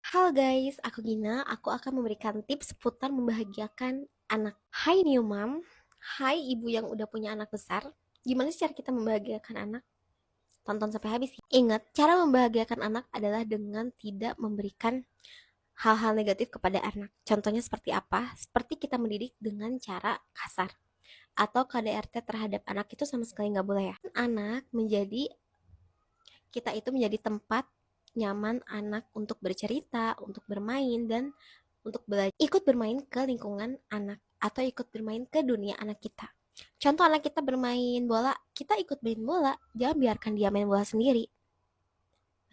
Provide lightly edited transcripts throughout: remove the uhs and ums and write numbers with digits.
Halo guys, aku Gina. Aku akan memberikan tips seputar membahagiakan anak. Hai new mom, hai ibu yang udah punya anak besar. Gimana sih cara kita membahagiakan anak? Tonton sampai habis ya. Ingat, cara membahagiakan anak adalah dengan tidak memberikan hal-hal negatif kepada anak. Contohnya seperti apa? Seperti kita mendidik dengan cara kasar atau KDRT terhadap anak itu sama sekali nggak boleh ya. Anak menjadi kita itu menjadi tempat nyaman anak untuk bercerita, untuk bermain, dan untuk belajar. Ikut bermain ke lingkungan anak atau ikut bermain ke dunia anak kita. Contoh anak kita bermain bola, kita ikut main bola, jangan biarkan dia main bola sendiri.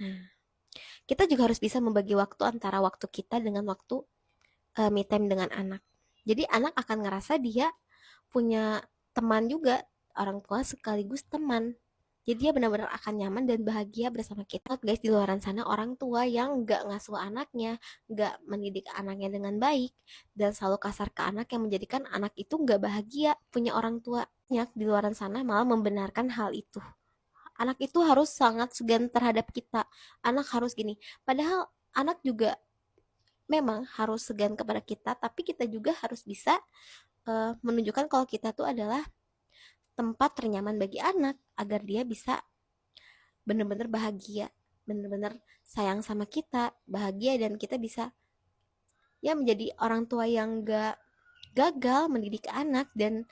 Nah, kita juga harus bisa membagi waktu antara waktu kita dengan waktu me time dengan anak. Jadi anak akan ngerasa dia punya teman juga, orang tua sekaligus teman. Jadi dia benar-benar akan nyaman dan bahagia bersama kita. Guys, di luar sana orang tua yang nggak ngasuh anaknya, nggak mendidik anaknya dengan baik, dan selalu kasar ke anak yang menjadikan anak itu nggak bahagia punya orang tuanya. Di luar sana malah membenarkan hal itu. Anak itu harus sangat segan terhadap kita. Anak harus gini. Padahal anak juga memang harus segan kepada kita, tapi kita juga harus bisa menunjukkan kalau kita tuh adalah tempat ternyaman bagi anak agar dia bisa benar-benar bahagia, benar-benar sayang sama kita, bahagia dan kita bisa ya menjadi orang tua yang gak gagal mendidik anak dan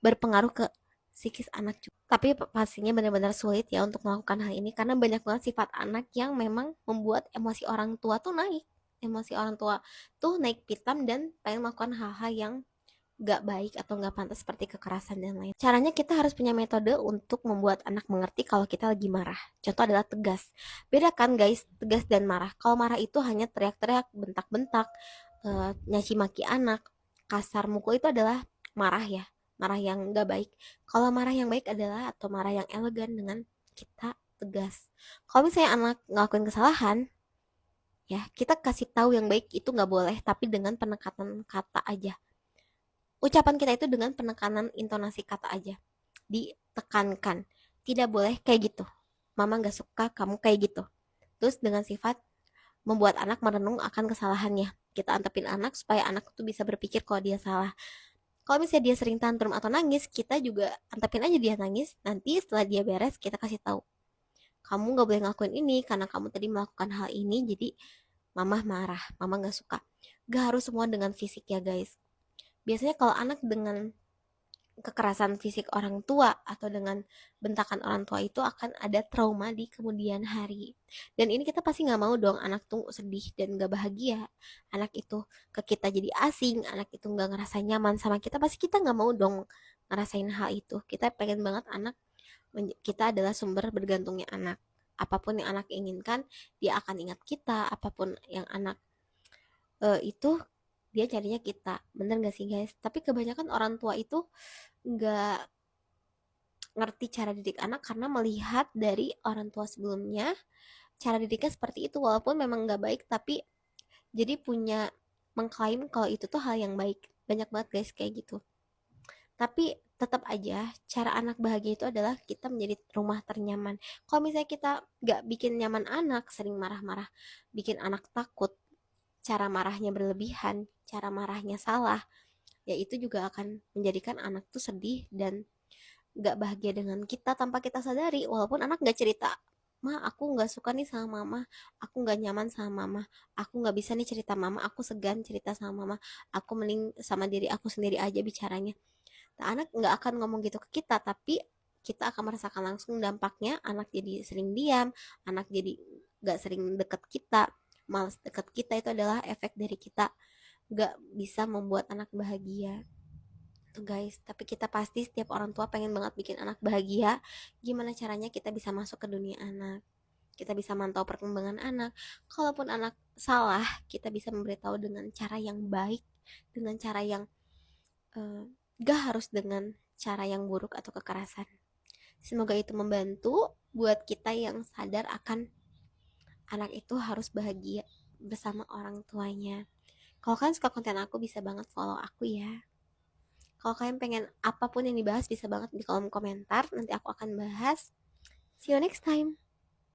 berpengaruh ke psikis anak juga. Tapi pastinya benar-benar sulit ya untuk melakukan hal ini karena banyak banget sifat anak yang memang membuat emosi orang tua tuh naik. Emosi orang tua tuh naik pitam dan pengen melakukan hal-hal yang gak baik atau gak pantas seperti kekerasan dan lain. Caranya kita harus punya metode untuk membuat anak mengerti kalau kita lagi marah. Contoh adalah tegas. Bedakan guys, tegas dan marah. Kalau marah itu hanya teriak-teriak, bentak-bentak, nyaci maki anak, kasar mukul itu adalah marah ya. Marah yang gak baik. Kalau marah yang baik adalah atau marah yang elegan dengan kita tegas. Kalau misalnya anak ngelakuin kesalahan, ya kita kasih tahu yang baik itu nggak boleh, tapi dengan penekanan kata aja. Ucapan kita itu dengan penekanan intonasi kata aja. Ditekankan. Tidak boleh kayak gitu. Mama gak suka kamu kayak gitu. Terus dengan sifat membuat anak merenung akan kesalahannya. Kita antepin anak supaya anak itu bisa berpikir kalau dia salah. Kalau misalnya dia sering tantrum atau nangis, kita juga antepin aja dia nangis. Nanti setelah dia beres, kita kasih tahu. Kamu gak boleh ngelakuin ini karena kamu tadi melakukan hal ini. Jadi mama marah, mama gak suka. Gak harus semua dengan fisik ya guys. Biasanya kalau anak dengan kekerasan fisik orang tua atau dengan bentakan orang tua itu akan ada trauma di kemudian hari. Dan ini kita pasti nggak mau dong anak tuh sedih dan nggak bahagia. Anak itu ke kita jadi asing, anak itu nggak ngerasa nyaman sama kita, pasti kita nggak mau dong ngerasain hal itu. Kita pengen banget anak, kita adalah sumber bergantungnya anak. Apapun yang anak inginkan, dia akan ingat kita. Apapun yang anak itu dia carinya kita, bener gak sih guys? Tapi kebanyakan orang tua itu nggak ngerti cara didik anak karena melihat dari orang tua sebelumnya cara didiknya seperti itu, walaupun memang nggak baik tapi jadi punya mengklaim kalau itu tuh hal yang baik. Banyak banget guys kayak gitu. Tapi tetap aja cara anak bahagia itu adalah kita menjadi rumah ternyaman. Kalau misalnya kita nggak bikin nyaman anak, sering marah-marah, bikin anak takut, cara marahnya berlebihan, cara marahnya salah, ya itu juga akan menjadikan anak tuh sedih dan gak bahagia dengan kita tanpa kita sadari. Walaupun anak gak cerita, ma aku gak suka nih sama mama, aku gak nyaman sama mama, aku gak bisa nih cerita mama, aku segan cerita sama mama, aku mending sama diri aku sendiri aja bicaranya. Nah, anak gak akan ngomong gitu ke kita, tapi kita akan merasakan langsung dampaknya. Anak jadi sering diam, anak jadi gak sering deket kita, males deket kita. Itu adalah efek dari kita gak bisa membuat anak bahagia tuh guys. Tapi kita pasti setiap orang tua pengen banget bikin anak bahagia. Gimana caranya kita bisa masuk ke dunia anak, kita bisa mantau perkembangan anak. Kalaupun anak salah, kita bisa memberitahu dengan cara yang baik, dengan cara yang gak harus dengan cara yang buruk atau kekerasan. Semoga itu membantu buat kita yang sadar akan anak itu harus bahagia bersama orang tuanya. Kalau kalian suka konten aku, bisa banget follow aku ya. Kalau kalian pengen apapun yang dibahas, bisa banget di kolom komentar. Nanti aku akan bahas. See you next time.